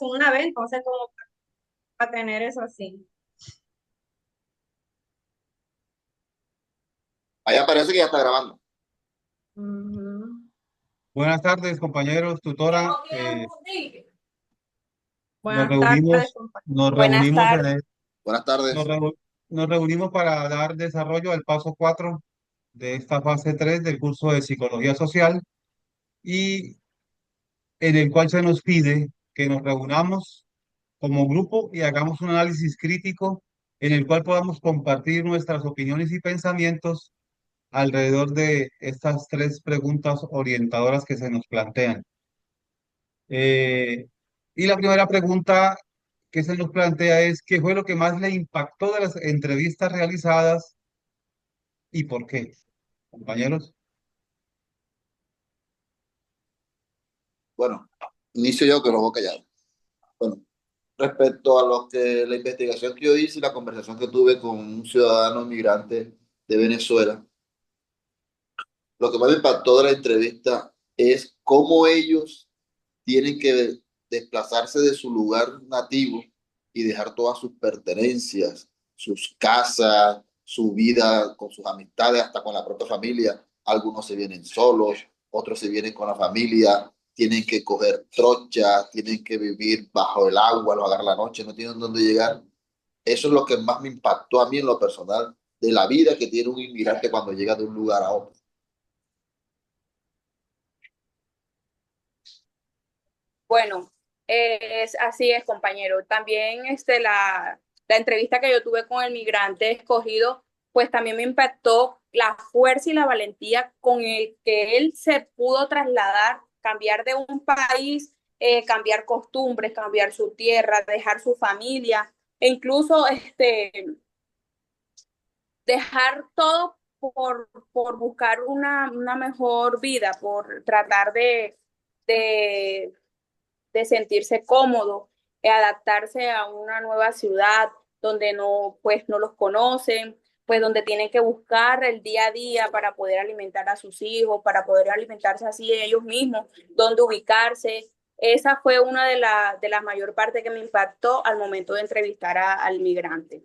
una vez, entonces como para tener eso así. Allá parece que ya está grabando. Ujú. Buenas tardes, compañeros, tutora. Nos Buenas tardes, reunimos, compañero. nos Buenas reunimos en tardes. Buenas nos, tardes. reu- nos reunimos para dar desarrollo al paso 4 de esta fase 3 del curso de Psicología Social y en el cual se nos pide que nos reunamos como grupo y hagamos un análisis crítico en el cual podamos compartir nuestras opiniones y pensamientos alrededor de estas tres preguntas orientadoras que se nos plantean. Eh, y la primera pregunta que se nos plantea es, ¿qué fue lo que más le impactó de las entrevistas realizadas y por qué? Compañeros, Bueno, inicio yo que los voy a callar. Bueno, respecto a lo que la investigación que yo hice y la conversación que tuve con un ciudadano inmigrante de Venezuela, lo que más me impactó de la entrevista es cómo ellos tienen que desplazarse de su lugar nativo y dejar todas sus pertenencias, sus casas, su vida con sus amistades, hasta con la propia familia. Algunos se vienen solos, otros se vienen con la familia, tienen que coger trochas, tienen que vivir bajo el agua, lo agarrar la noche, no tienen dónde llegar. Eso es lo que más me impactó a mí en lo personal de la vida que tiene un inmigrante cuando llega de un lugar a otro. Bueno, así es, compañero. También la entrevista que yo tuve con el migrante escogido, pues también me impactó la fuerza y la valentía con el que él se pudo trasladar, cambiar de un país, cambiar costumbres, cambiar su tierra, dejar su familia, e incluso dejar todo por buscar una mejor vida, por tratar de de sentirse cómodo, adaptarse a una nueva ciudad donde no, pues, no los conocen, pues donde tienen que buscar el día a día para poder alimentar a sus hijos, para poder alimentarse así ellos mismos, dónde ubicarse. Esa fue una de las mayor partes que me impactó al momento de entrevistar al migrante.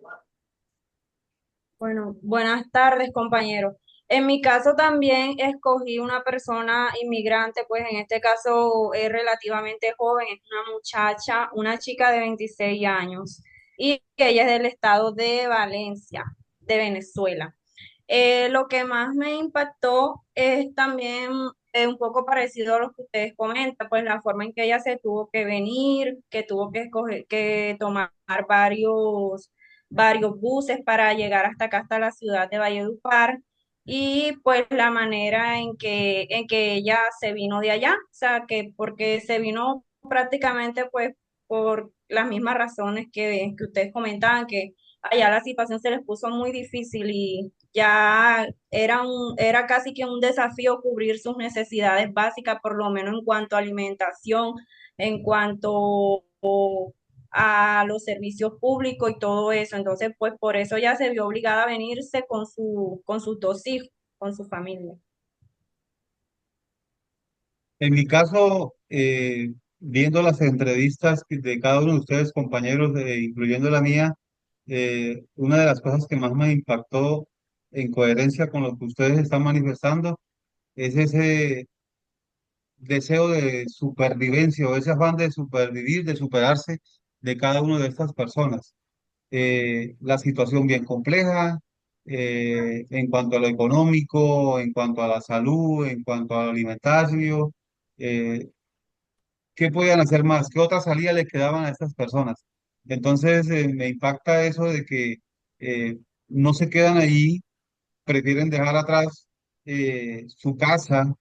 Bueno, buenas tardes, compañero. En mi caso también escogí una persona inmigrante, pues en este caso es relativamente joven, es una muchacha, una chica de 26 años y ella es del estado de Valencia, de Venezuela. Lo que más me impactó es también un poco parecido a lo que ustedes comentan, pues la forma en que ella se tuvo que venir, que tuvo que escoger, que tomar varios buses para llegar hasta acá, hasta la ciudad de Valledupar, y pues la manera en que ella se vino de allá, o sea, que porque se vino prácticamente pues por las mismas razones que ustedes comentaban, que allá la situación se les puso muy difícil y ya era casi que un desafío cubrir sus necesidades básicas, por lo menos en cuanto a alimentación, en cuanto a los servicios públicos y todo eso. Entonces, pues por eso ya se vio obligada a venirse con sus dos hijos, con su familia. en mi caso, viendo las entrevistas de cada uno de ustedes, compañeros, incluyendo la mía, una de las cosas que más me impactó en coherencia con lo que ustedes están manifestando es ese deseo de supervivencia o ese afán de supervivir, de superarse de cada una de estas personas. La situación bien compleja en cuanto a lo económico, en cuanto a la salud, en cuanto al alimentario. eh, ¿Qué podían hacer más? ¿Qué otra salida le quedaban a estas personas? Entonces, me impacta eso de que eh, no se quedan ahí, prefieren dejar atrás su casa.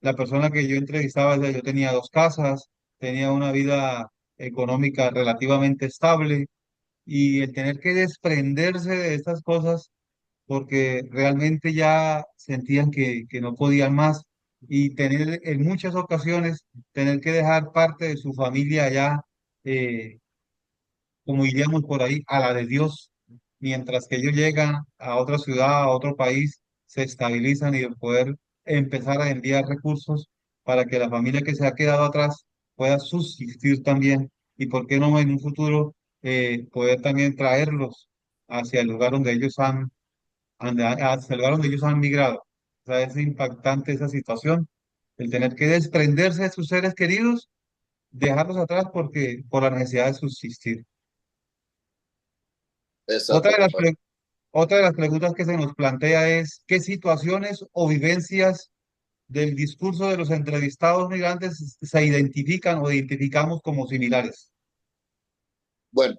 La persona que yo entrevistaba, yo tenía dos casas, tenía una vida económica relativamente estable y el tener que desprenderse de estas cosas porque realmente ya sentían que no podían más y tener en muchas ocasiones tener que dejar parte de su familia allá, eh, como diríamos por ahí, a la de Dios, mientras que ellos llegan a otra ciudad, a otro país, se estabilizan y de poder empezar a enviar recursos para que la familia que se ha quedado atrás pueda subsistir también y por qué no en un futuro poder también traerlos hacia el lugar donde ellos hacia el lugar donde ellos han migrado. O sea, es impactante esa situación, el tener que desprenderse de sus seres queridos, dejarlos atrás por la necesidad de subsistir. Otra Exacto, de las, compañero. pre- otra de las preguntas que se nos plantea es, ¿qué situaciones o vivencias del discurso de los entrevistados migrantes se identifican o identificamos como similares? Bueno,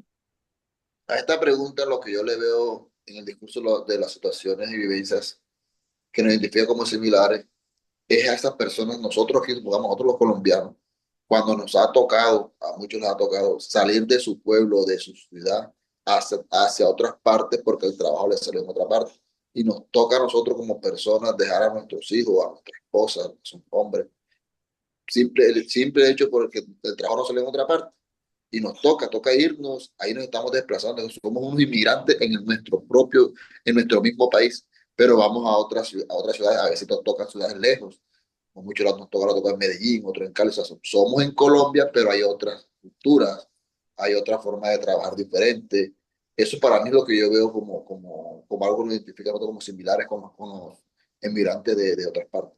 a esta pregunta lo que yo le veo en el discurso de las situaciones y vivencias que nos identifican como similares es a esas personas, nosotros aquí, digamos, nosotros los colombianos, cuando nos ha tocado, a muchos nos ha tocado salir de su pueblo, de su ciudad, hacia otras partes porque el trabajo les salió en otra parte. Y nos toca a nosotros como personas dejar a nuestros hijos, a nuestras esposas, que son hombres, el simple hecho porque el trabajo no salió en otra parte. Y nos toca irnos, ahí nos estamos desplazando, somos unos inmigrantes en nuestro mismo país, pero vamos a otras ciudades, a veces nos tocan ciudades lejos, con muchos lados nos toca en Medellín, otros en Cali, o sea, somos en Colombia, pero hay otras culturas, hay otra forma de trabajar diferente. Eso para mí es lo que yo veo como algo que nos identifica a nosotros como similares con los inmigrantes de otras partes.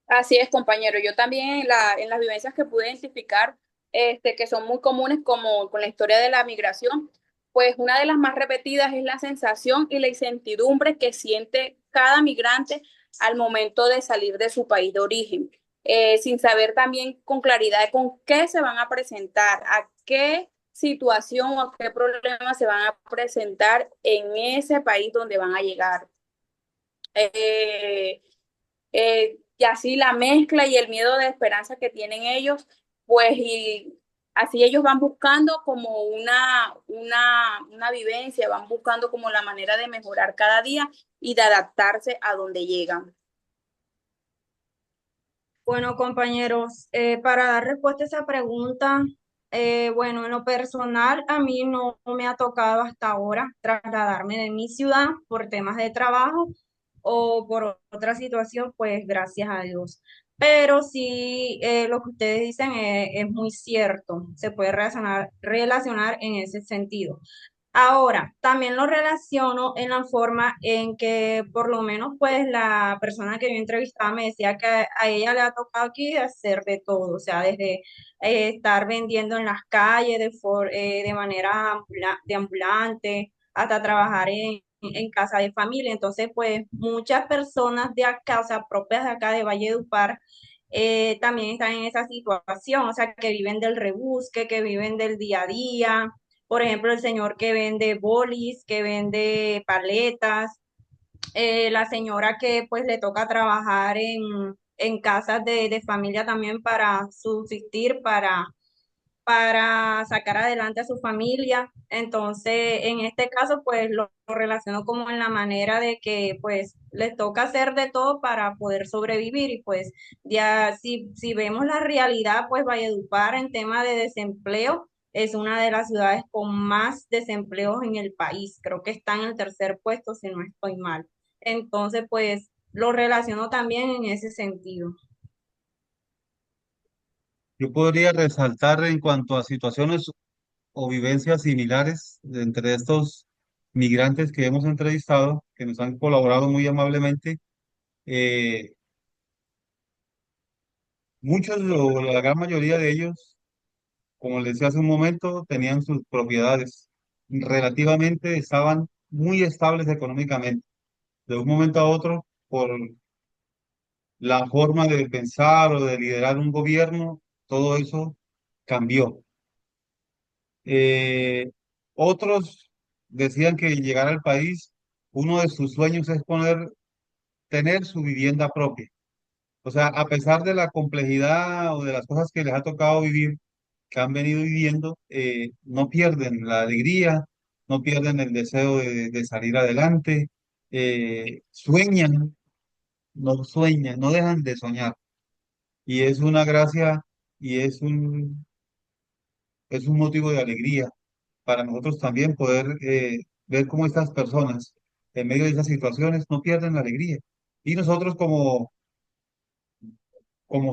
Así es, compañero. Yo también en las vivencias que pude identificar, que son muy comunes como con la historia de la migración, pues una de las más repetidas es la sensación y la incertidumbre que siente cada migrante al momento de salir de su país de origen, sin saber también con claridad con qué se van a presentar, a qué situación o a qué problemas se van a presentar en ese país donde van a llegar. Eh, y así la mezcla y el miedo de esperanza que tienen ellos, pues y así ellos van buscando como una vivencia, van buscando como la manera de mejorar cada día y de adaptarse a donde llegan. Bueno, compañeros, para dar respuesta a esa pregunta, bueno, en lo personal, a mí no me ha tocado hasta ahora trasladarme de mi ciudad por temas de trabajo o por otra situación, pues gracias a Dios. Pero sí, lo que ustedes dicen es muy cierto, se puede relacionar en ese sentido. Ahora, también lo relaciono en la forma en que por lo menos pues la persona que yo entrevistaba me decía que a ella le ha tocado aquí hacer de todo, o sea, desde estar vendiendo en las calles de manera de ambulante hasta trabajar en casa de familia. Entonces, pues muchas personas de acá, o sea, propias de acá de Valledupar, también están en esa situación, o sea, que viven del rebusque, que viven del día a día, por ejemplo, el señor que vende bolis, que vende paletas, la señora que pues le toca trabajar en casas de familia también para subsistir, para sacar adelante a su familia. Entonces, en este caso, pues lo relaciono como en la manera de que pues les toca hacer de todo para poder sobrevivir y pues ya si vemos la realidad, pues Valledupar en tema de desempleo es una de las ciudades con más desempleos en el país. Creo que está en el tercer puesto, si no estoy mal. Entonces, pues lo relaciono también en ese sentido. Yo podría resaltar en cuanto a situaciones o vivencias similares entre estos migrantes que hemos entrevistado, que nos han colaborado muy amablemente. eh, Muchos o la gran mayoría de ellos, como les decía hace un momento, tenían sus propiedades. Relativamente estaban muy estables económicamente. De un momento a otro, por la forma de pensar o de liderar un gobierno, todo eso cambió. Eh, Otros decían que llegar al país, uno de sus sueños es tener su vivienda propia. O sea, a pesar de la complejidad o de las cosas que les ha tocado vivir, que han venido viviendo, no pierden la alegría, no pierden el deseo de salir adelante, sueñan, no dejan de soñar. Y es una gracia y es un motivo de alegría para nosotros también poder ver cómo estas personas en medio de esas situaciones no pierden la alegría. Y nosotros como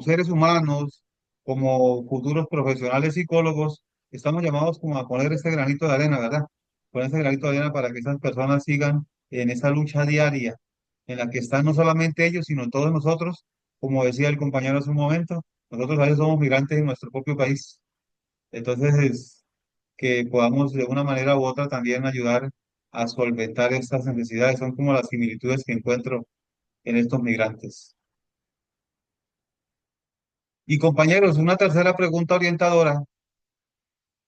seres humanos, como futuros profesionales psicólogos, estamos llamados como a poner ese granito de arena, ¿verdad? Poner ese granito de arena para que esas personas sigan en esa lucha diaria en la que están no solamente ellos, sino todos nosotros, como decía el compañero hace un momento, nosotros a veces somos migrantes en nuestro propio país. Entonces, que podamos de una manera u otra también ayudar a solventar estas necesidades, son como las similitudes que encuentro en estos migrantes. Y compañeros, una tercera pregunta orientadora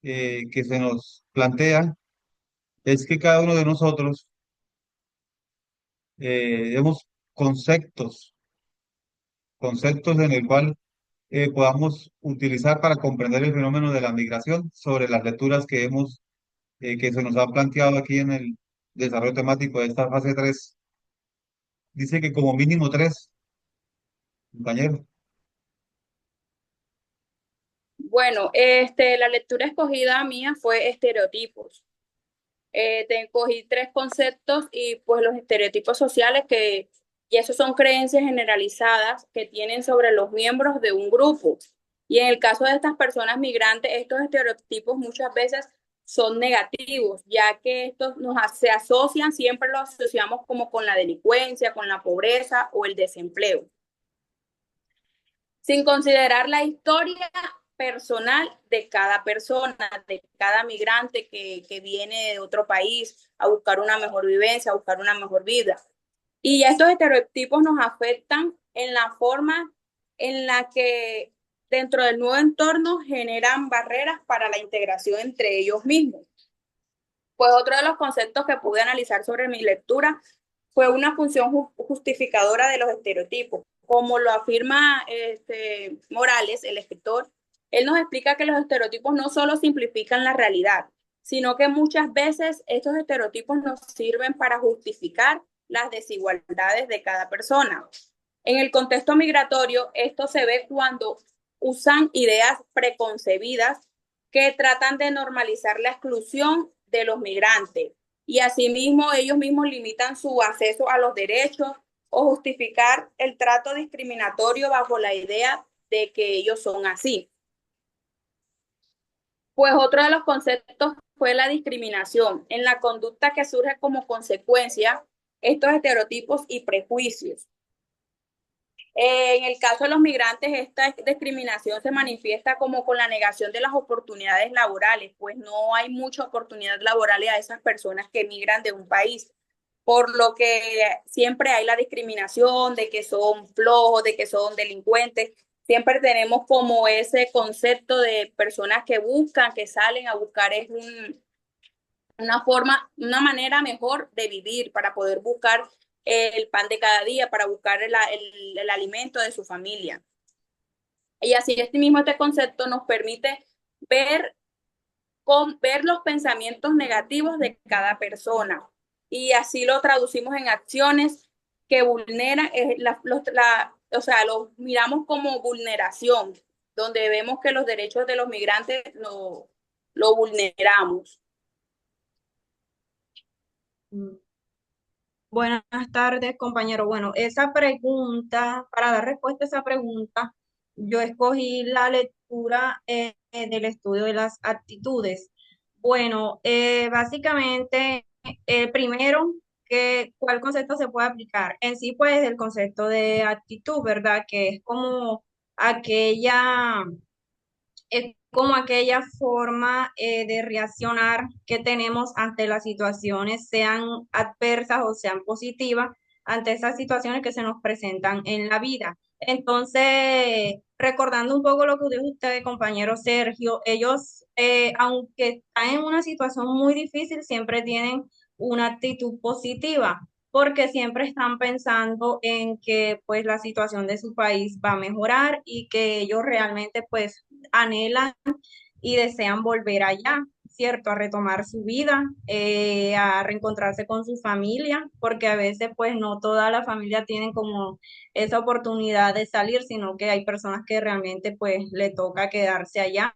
que se nos plantea es que cada uno de nosotros demos conceptos, conceptos en el cual podamos utilizar para comprender el fenómeno de la migración sobre las lecturas que que se nos ha planteado aquí en el desarrollo temático de esta fase 3. Dice que como mínimo tres, compañeros. Bueno, la lectura escogida mía fue estereotipos. Te cogí tres conceptos y pues los estereotipos sociales y esos son creencias generalizadas que tienen sobre los miembros de un grupo. Y en el caso de estas personas migrantes, estos estereotipos muchas veces son negativos, ya que se asocian, siempre los asociamos como con la delincuencia, con la pobreza o el desempleo, sin considerar la historia personal de cada persona, de cada migrante que viene de otro país a buscar una mejor vivencia, a buscar una mejor vida. Y estos estereotipos nos afectan en la forma en la que dentro del nuevo entorno generan barreras para la integración entre ellos mismos. Pues otro de los conceptos que pude analizar sobre mi lectura fue una función justificadora de los estereotipos. Como lo afirma Morales, el escritor, él nos explica que los estereotipos no solo simplifican la realidad, sino que muchas veces estos estereotipos nos sirven para justificar las desigualdades de cada persona. En el contexto migratorio, esto se ve cuando usan ideas preconcebidas que tratan de normalizar la exclusión de los migrantes y asimismo ellos mismos limitan su acceso a los derechos o justificar el trato discriminatorio bajo la idea de que ellos son así. Pues otro de los conceptos fue la discriminación en la conducta que surge como consecuencia estos estereotipos y prejuicios. En el caso de los migrantes, esta discriminación se manifiesta como con la negación de las oportunidades laborales, pues no hay mucha oportunidad laboral a esas personas que migran de un país, por lo que siempre hay la discriminación de que son flojos, de que son delincuentes. Siempre tenemos como ese concepto de personas que buscan, que salen a buscar una manera mejor de vivir para poder buscar el pan de cada día, para buscar el alimento de su familia. Y así este concepto nos permite ver, ver los pensamientos negativos de cada persona y así lo traducimos en acciones que vulneran, o sea, los miramos como vulneración, donde vemos que los derechos de los migrantes lo vulneramos. Buenas tardes, compañero. Bueno, esa pregunta, para dar respuesta a esa pregunta, yo escogí la lectura del estudio de las actitudes. Bueno, básicamente, primero, ¿cuál concepto se puede aplicar? En sí, pues, el concepto de actitud, ¿verdad? Que es como aquella es como aquella forma de reaccionar que tenemos ante las situaciones, sean adversas o sean positivas, ante esas situaciones que se nos presentan en la vida. Entonces, recordando un poco lo que dijo usted, compañero Sergio, ellos, aunque están en una situación muy difícil, siempre tienen una actitud positiva porque siempre están pensando en que pues la situación de su país va a mejorar y que ellos realmente pues anhelan y desean volver allá, ¿cierto? A retomar su vida, a reencontrarse con su familia, porque a veces pues no toda la familia tienen como esa oportunidad de salir, sino que hay personas que realmente pues le toca quedarse allá,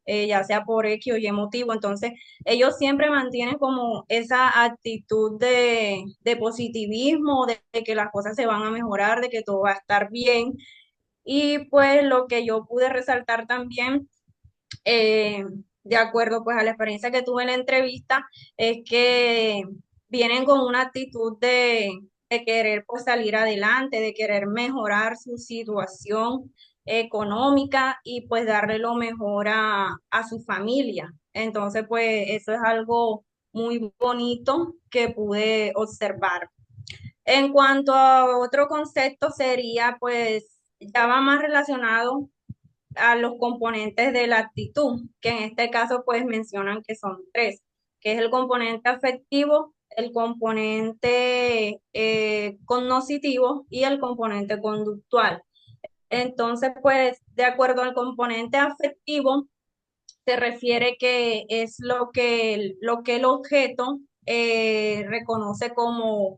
ya sea por X o Y motivo. Entonces, ellos siempre mantienen como esa actitud de positivismo, de que las cosas se van a mejorar, de que todo va a estar bien. Y pues lo que yo pude resaltar también, eh, de acuerdo pues a la experiencia que tuve en la entrevista, es que vienen con una actitud de querer pues salir adelante, de querer mejorar su situación económica y pues darle lo mejor a su familia. Entonces pues eso es algo muy bonito que pude observar. En cuanto a otro concepto sería pues ya va más relacionado a los componentes de la actitud, que en este caso pues mencionan que son tres, que es el componente afectivo, el componente cognoscitivo y el componente conductual. Entonces, pues, de acuerdo al componente afectivo, se refiere que es lo que el objeto reconoce como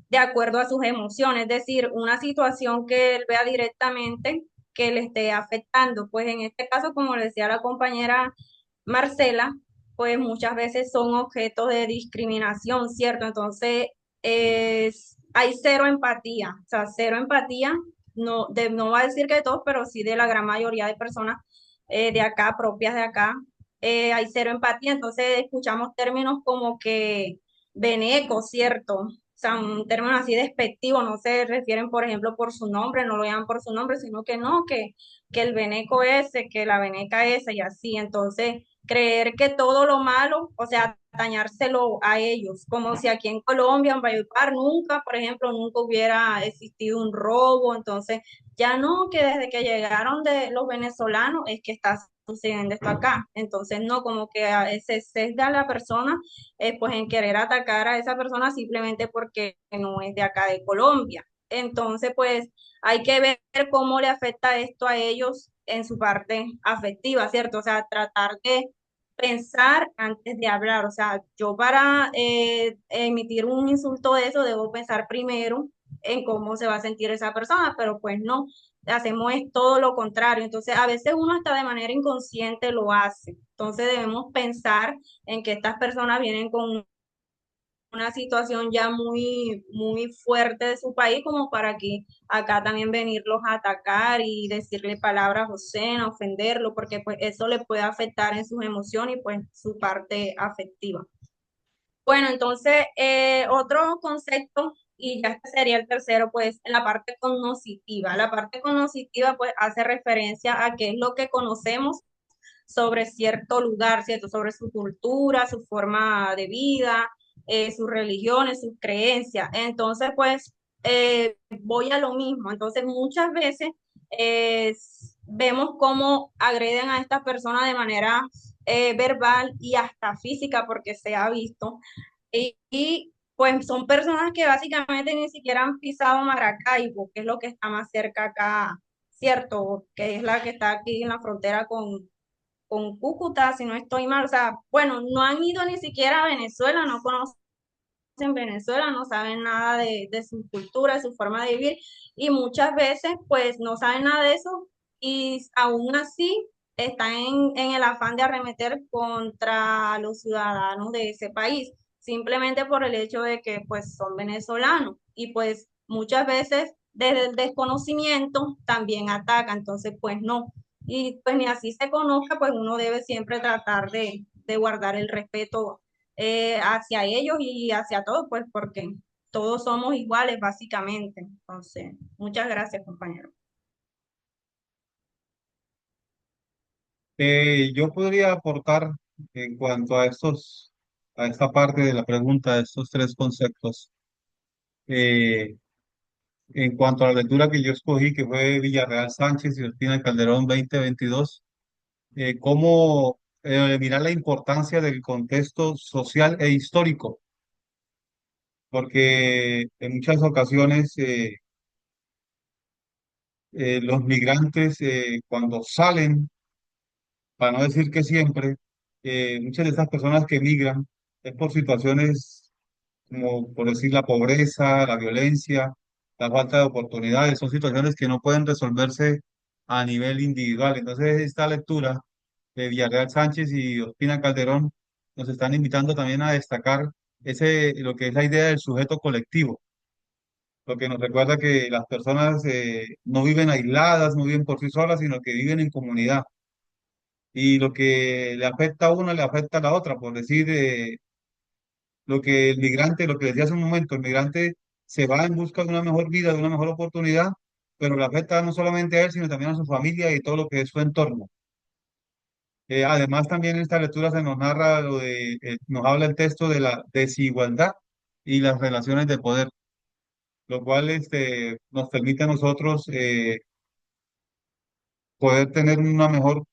de acuerdo a sus emociones, es decir, una situación que él vea directamente que le esté afectando. Pues en este caso, como le decía la compañera Marcela, pues muchas veces son objetos de discriminación, ¿cierto? Entonces, hay cero empatía, o sea, cero empatía, no va a decir que de todos, pero sí de la gran mayoría de personas de acá, propias de acá, hay cero empatía, entonces escuchamos términos como que veneco, ¿cierto? O sea, un término así despectivo, no se refieren, por ejemplo, por su nombre, no lo llaman por su nombre, sino que no, que el veneco ese, que la veneca esa y así. Entonces, creer que todo lo malo, o sea, dañárselo a ellos, como si aquí en Colombia, en Valledupar, nunca, por ejemplo, nunca hubiera existido un robo. Entonces, ya no, que desde que llegaron de los venezolanos es que está sucediendo esto acá. Entonces, no, como que a ese sesga a la persona, pues en querer atacar a esa persona simplemente porque no es de acá de Colombia. Entonces, pues hay que ver cómo le afecta esto a ellos en su parte afectiva, ¿cierto? O sea, tratar de pensar antes de hablar. O sea, yo para emitir un insulto de eso debo pensar primero en cómo se va a sentir esa persona, pero pues no, hacemos es todo lo contrario. Entonces, a veces uno hasta de manera inconsciente lo hace. Entonces, debemos pensar en que estas personas vienen con una situación ya muy, muy fuerte de su país como para que acá también venirlos a atacar y decirle palabras obscenas, ofenderlo, porque pues eso le puede afectar en sus emociones y pues su parte afectiva. Bueno, entonces otro concepto, y ya este sería el tercero, pues en la parte cognoscitiva. La parte cognoscitiva pues hace referencia a qué es lo que conocemos sobre cierto lugar, ¿cierto? Sobre su cultura, su forma de vida, sus religiones, sus creencias. Entonces, pues, voy a lo mismo. Entonces, muchas veces eh, vemos cómo agreden a estas personas de manera verbal y hasta física, porque se ha visto. Pues son personas que básicamente ni siquiera han pisado Maracaibo, que es lo que está más cerca acá, ¿cierto? Que es la que está aquí en la frontera con Cúcuta, si no estoy mal. O sea, bueno, no han ido ni siquiera a Venezuela, no conocen Venezuela, no saben nada de su cultura, de su forma de vivir, y muchas veces pues no saben nada de eso y aún así están en el afán de arremeter contra los ciudadanos de ese país, simplemente por el hecho de que pues son venezolanos y pues muchas veces desde el desconocimiento también atacan, entonces pues no. Y pues ni así se conozca, pues uno debe siempre tratar de guardar el respeto hacia ellos y hacia todos, pues porque todos somos iguales básicamente. Entonces, muchas gracias, compañero. Yo podría aportar en cuanto a a esta parte de la pregunta, de estos tres conceptos. Eh, en cuanto a la lectura que yo escogí, que fue Villarreal Sánchez y Ospina Calderón 2022, cómo mirar la importancia del contexto social e histórico, porque en muchas ocasiones los migrantes cuando salen, para no decir que siempre, muchas de estas personas que migran es por situaciones como, por decir, la pobreza, la violencia, la falta de oportunidades, son situaciones que no pueden resolverse a nivel individual. Entonces, esta lectura de Villarreal Sánchez y Ospina Calderón nos están invitando también a destacar lo que es la idea del sujeto colectivo, lo que nos recuerda que las personas no viven aisladas, no viven por sí solas, sino que viven en comunidad. Y lo que le afecta a uno le afecta a la otra, por decir, lo que el migrante, lo que decía hace un momento, el migrante se va en busca de una mejor vida, de una mejor oportunidad, pero le afecta no solamente a él, sino también a su familia y todo lo que es su entorno. Además, también en esta lectura se nos narra nos habla el texto de la desigualdad y las relaciones de poder, lo cual nos permite a nosotros poder tener una mejor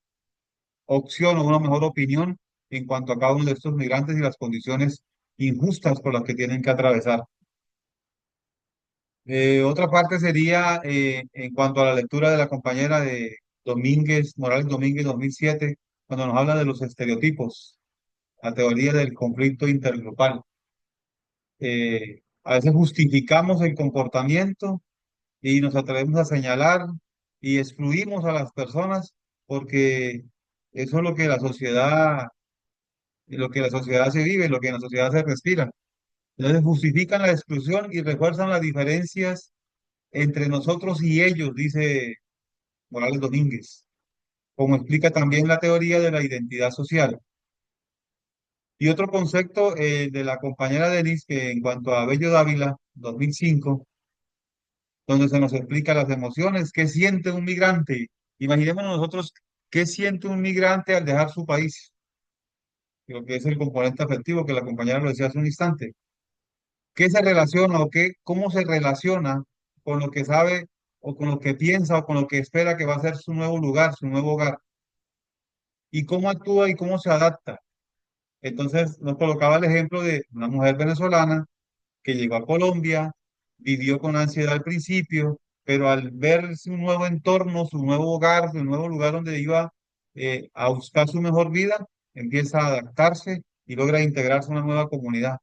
opción o una mejor opinión en cuanto a cada uno de estos migrantes y las condiciones injustas por las que tienen que atravesar. Otra parte sería en cuanto a la lectura de la compañera de Domínguez, Morales Domínguez, 2007, cuando nos habla de los estereotipos, la teoría del conflicto intergrupal. A veces justificamos el comportamiento y nos atrevemos a señalar y excluimos a las personas porque eso es lo que la sociedad se vive, lo que en la sociedad se respira. Entonces justifican la exclusión y refuerzan las diferencias entre nosotros y ellos, dice Morales Domínguez, como explica también la teoría de la identidad social. Y otro concepto de la compañera Denis, que en cuanto a Bello Dávila, 2005, donde se nos explica las emociones, qué siente un migrante. Imaginémonos nosotros qué siente un migrante al dejar su país, lo que es el componente afectivo que la compañera lo decía hace un instante. ¿Qué se relaciona o cómo se relaciona con lo que sabe o con lo que piensa o con lo que espera que va a ser su nuevo lugar, su nuevo hogar? ¿Y cómo actúa y cómo se adapta? Entonces nos colocaba el ejemplo de una mujer venezolana que llegó a Colombia, vivió con ansiedad al principio, pero al ver su nuevo entorno, su nuevo hogar, su nuevo lugar donde iba a buscar su mejor vida, empieza a adaptarse y logra integrarse a una nueva comunidad.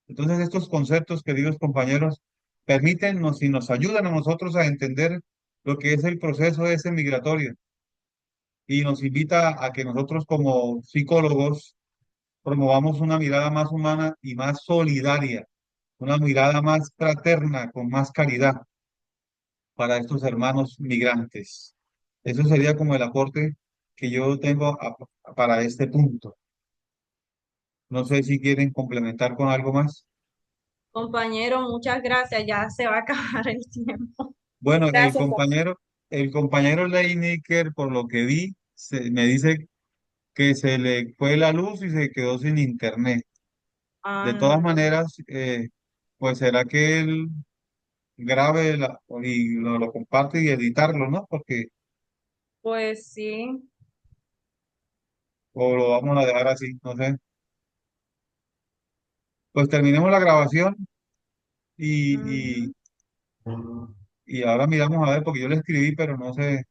Entonces estos conceptos, queridos compañeros, permiten y nos ayudan a nosotros a entender lo que es el proceso ese migratorio y nos invita a que nosotros como psicólogos promovamos una mirada más humana y más solidaria, una mirada más fraterna, con más caridad para estos hermanos migrantes. Eso sería como el aporte que yo tengo para este punto. No sé si quieren complementar con algo más. Compañero, muchas gracias, ya se va a acabar el tiempo. Bueno, Gracias, el compañero Leinecker, por lo que vi, me dice que se le fue la luz y se quedó sin internet. De todas Anda, maneras, pues será que él grabe y lo comparte y editarlo, ¿no? Porque, pues sí. o lo vamos a dejar así, no sé. Pues terminemos la grabación y, y, Ujú. y ahora miramos a ver, porque yo le escribí, pero no sé.